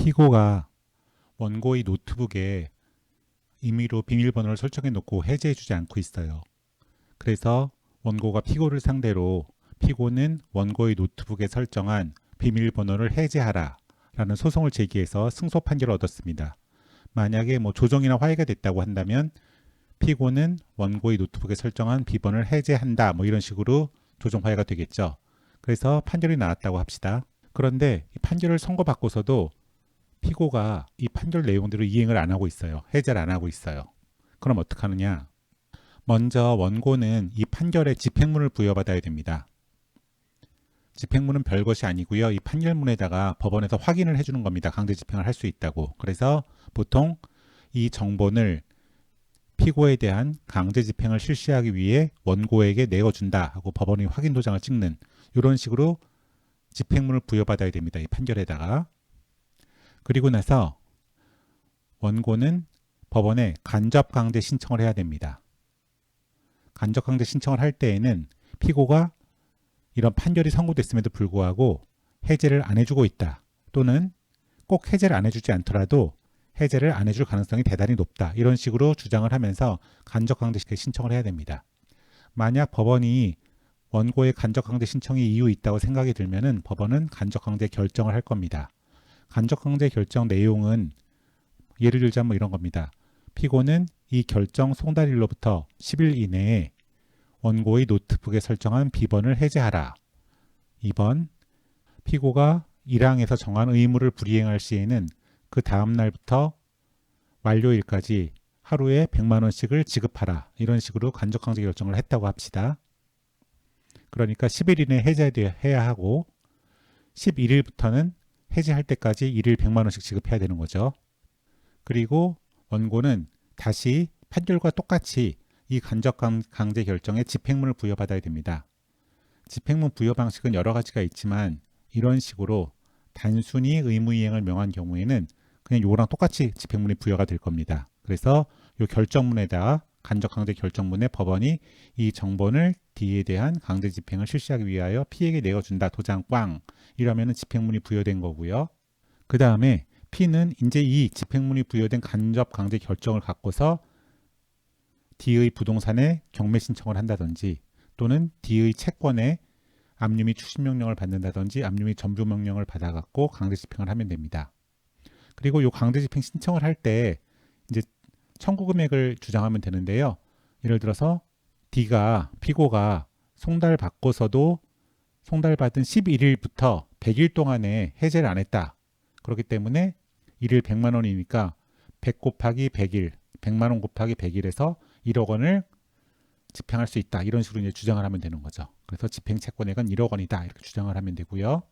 피고가 원고의 노트북에 임의로 비밀번호를 설정해 놓고 해제해 주지 않고 있어요. 그래서 원고가 피고를 상대로 피고는 원고의 노트북에 설정한 비밀번호를 해제하라 라는 소송을 제기해서 승소 판결을 얻었습니다. 만약에 조정이나 화해가 됐다고 한다면 피고는 원고의 노트북에 설정한 비번을 해제한다 이런 식으로 조정 화해가 되겠죠. 그래서 판결이 나왔다고 합시다. 그런데 이 판결을 선고받고서도 피고가 이 판결 내용대로 이행을 안 하고 있어요. 해제를 안 하고 있어요. 그럼 어떡하느냐? 먼저 원고는 이 판결에 집행문을 부여받아야 됩니다. 집행문은 별것이 아니고요. 이 판결문에다가 법원에서 확인을 해주는 겁니다. 강제 집행을 할 수 있다고. 그래서 보통 이 정본을 피고에 대한 강제 집행을 실시하기 위해 원고에게 내어준다 하고 법원이 확인 도장을 찍는 이런 식으로 집행문을 부여받아야 됩니다. 이 판결에다가. 그리고 나서 원고는 법원에 간접강제 신청을 해야 됩니다. 간접강제 신청을 할 때에는 피고가 이런 판결이 선고됐음에도 불구하고 해제를 안 해주고 있다. 또는 꼭 해제를 안 해주지 않더라도 해제를 안 해줄 가능성이 대단히 높다. 이런 식으로 주장을 하면서 간접강제 신청을 해야 됩니다. 만약 법원이 원고의 간접강제 신청이 이유 있다고 생각이 들면은 법원은 간접강제 결정을 할 겁니다. 간접강제 결정 내용은 예를 들자면 이런 겁니다. 피고는 이 결정 송달일로부터 10일 이내에 원고의 노트북에 설정한 비번을 해제하라. 2번, 피고가 1항에서 정한 의무를 불이행할 시에는 그 다음 날부터 만료일까지 하루에 100만 원씩을 지급하라. 이런 식으로 간접강제 결정을 했다고 합시다. 그러니까 10일 이내에 해제해야 하고 11일부터는 해제할 때까지 일일 100만 원씩 지급해야 되는 거죠. 그리고 원고는 다시 판결과 똑같이 이 간접강제 결정에 집행문을 부여받아야 됩니다. 집행문 부여 방식은 여러 가지가 있지만 이런 식으로 단순히 의무이행을 명한 경우에는 그냥 요거랑 똑같이 집행문이 부여가 될 겁니다. 그래서 요 결정문에다가 간접강제 결정문에 법원이 이 정본을 D에 대한 강제 집행을 실시하기 위하여 P에게 내어준다. 도장 꽝. 이러면은 집행문이 부여된 거고요. 그 다음에 P는 이제 이 집행문이 부여된 간접강제 결정을 갖고서 D의 부동산에 경매 신청을 한다든지 또는 D의 채권에 압류 및 추심 명령을 받는다든지 압류 및 전부 명령을 받아갖고 강제 집행을 하면 됩니다. 그리고 이 강제 집행 신청을 할 때 이제 청구 금액을 주장하면 되는데요. 예를 들어서 D가 피고가 송달받고서도 송달받은 11일부터 100일 동안에 해제를 안 했다. 그렇기 때문에 일일 100만 원이니까 100 곱하기 100일, 100만 원 곱하기 100일에서 1억 원을 집행할 수 있다. 이런 식으로 이제 주장을 하면 되는 거죠. 그래서 집행 채권액은 1억 원이다. 이렇게 주장을 하면 되고요.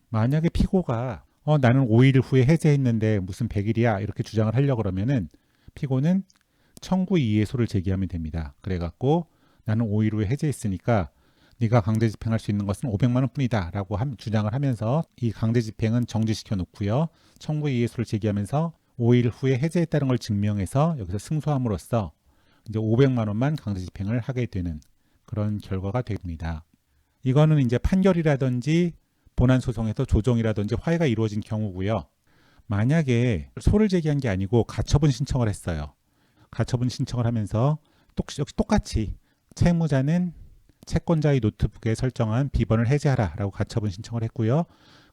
만약에 피고가 나는 5일 후에 해제했는데 무슨 100일이야 이렇게 주장을 하려고 그러면은 피고는 청구 이의소를 제기하면 됩니다. 그래갖고 나는 5일 후에 해제했으니까 네가 강제 집행할 수 있는 것은 500만 원뿐이다 라고 주장을 하면서 이 강제 집행은 정지시켜 놓고요. 청구 이의소를 제기하면서 5일 후에 해제했다는 걸 증명해서 여기서 승소함으로써 이제 500만 원만 강제 집행을 하게 되는 그런 결과가 됩니다. 이거는 이제 판결이라든지 본안 소송에서 조정이라든지 화해가 이루어진 경우고요. 만약에 소를 제기한 게 아니고 가처분 신청을 했어요. 가처분 신청을 하면서 역시 똑같이 채무자는 채권자의 노트북에 설정한 비번을 해제하라 라고 가처분 신청을 했고요.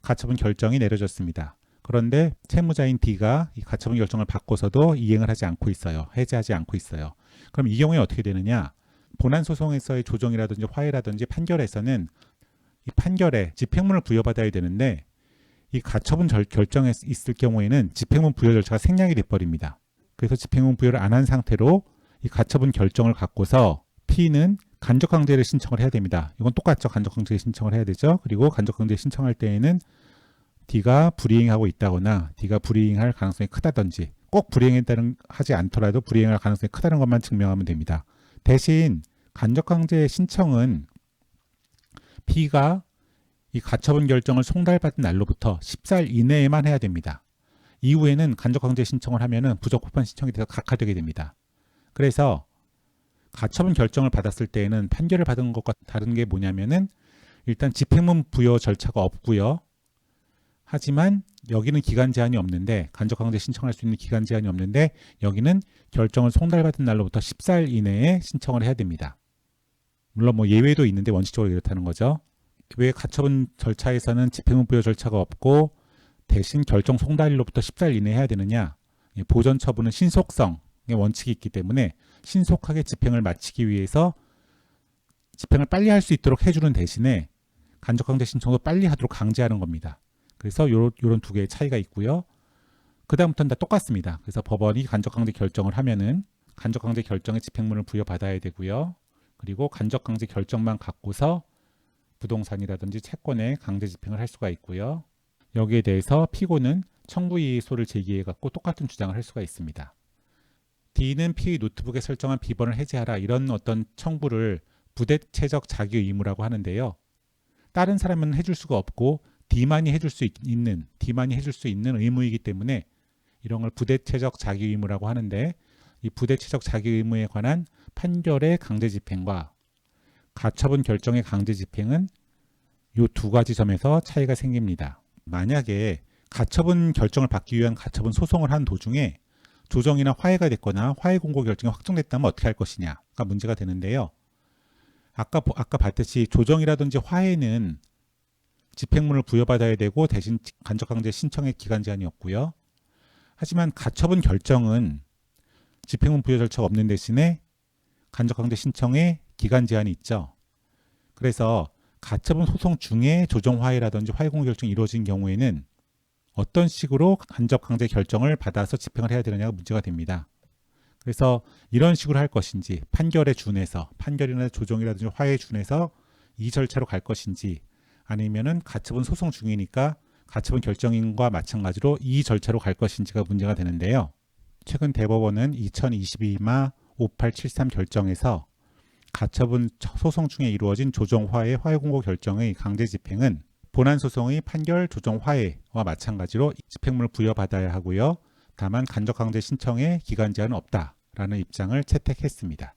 가처분 결정이 내려졌습니다. 그런데 채무자인 D가 이 가처분 결정을 받고서도 이행을 하지 않고 있어요. 해제하지 않고 있어요. 그럼 이 경우에 어떻게 되느냐? 본안 소송에서의 조정이라든지 화해라든지 판결에서는 이 판결에 집행문을 부여받아야 되는데 이 가처분 결정에 있을 경우에는 집행문 부여 절차가 생략이 돼버립니다. 그래서 집행문 부여를 안 한 상태로 이 가처분 결정을 갖고서 P는 간접강제를 신청을 해야 됩니다. 이건 똑같죠. 간접강제 신청을 해야 되죠. 그리고 간접강제 신청할 때에는 D가 불이행하고 있다거나 D가 불이행할 가능성이 크다든지 꼭 하지 않더라도 불이행할 가능성이 크다는 것만 증명하면 됩니다. 대신 간접강제 신청은 P가 이 가처분 결정을 송달받은 날로부터 14일 이내에만 해야 됩니다. 이후에는 간접강제 신청을 하면은 부적법한 신청이 돼서 각하되게 됩니다. 그래서 가처분 결정을 받았을 때에는 판결을 받은 것과 다른 게 뭐냐면은 일단 집행문 부여 절차가 없고요. 하지만 여기는 기간 제한이 없는데, 간접강제 신청할 수 있는 기간 제한이 없는데, 여기는 결정을 송달받은 날로부터 14일 이내에 신청을 해야 됩니다. 물론 뭐 예외도 있는데 원칙적으로 이렇다는 거죠. 왜 가처분 절차에서는 집행문 부여 절차가 없고 대신 결정 송달일로부터 14일 이내에 해야 되느냐? 보전 처분은 신속성의 원칙이 있기 때문에 신속하게 집행을 마치기 위해서 집행을 빨리 할 수 있도록 해주는 대신에 간접강제 신청도 빨리 하도록 강제하는 겁니다. 그래서 요런 두 개의 차이가 있고요. 그 다음부터는 다 똑같습니다. 그래서 법원이 간접강제 결정을 하면은 간접강제 결정에 집행문을 부여받아야 되고요. 그리고 간접강제 결정만 갖고서 부동산이라든지 채권에 강제 집행을 할 수가 있고요. 여기에 대해서 피고는 청구이의소를 제기해 갖고 똑같은 주장을 할 수가 있습니다. D는 P의 노트북에 설정한 비번을 해제하라, 이런 어떤 청구를 부대체적 자기 의무라고 하는데요. 다른 사람은 해줄 수가 없고 D만이 해줄 수 있는 의무이기 때문에 이런 걸 부대체적 자기 의무라고 하는데, 이 부대체적 자기 의무에 관한 판결의 강제 집행과 가처분 결정의 강제 집행은 이 두 가지 점에서 차이가 생깁니다. 만약에 가처분 결정을 받기 위한 가처분 소송을 한 도중에 조정이나 화해가 됐거나 화해 공고 결정이 확정됐다면 어떻게 할 것이냐가 문제가 되는데요. 아까 봤듯이 조정이라든지 화해는 집행문을 부여받아야 되고 대신 간접강제 신청의 기간 제한이 없고요. 하지만 가처분 결정은 집행문 부여 절차가 없는 대신에 간접강제 신청의 기간 제한이 있죠. 그래서 가처분 소송 중에 조정 화해라든지 화해 공고 결정이 이루어진 경우에는 어떤 식으로 간접강제 결정을 받아서 집행을 해야 되느냐가 문제가 됩니다. 그래서 이런 식으로 할 것인지, 판결에 준해서, 판결이나 조정이라든지 화해에 준해서 이 절차로 갈 것인지, 아니면은 가처분 소송 중이니까 가처분 결정인과 마찬가지로 이 절차로 갈 것인지가 문제가 되는데요. 최근 대법원은 2022마 5873 결정에서 가처분 소송 중에 이루어진 조정 화해, 화해 공고 결정의 강제 집행은 본안 소송의 판결, 조정 화해와 마찬가지로 집행문을 부여받아야 하고요. 다만 간접강제 신청에 기간 제한은 없다라는 입장을 채택했습니다.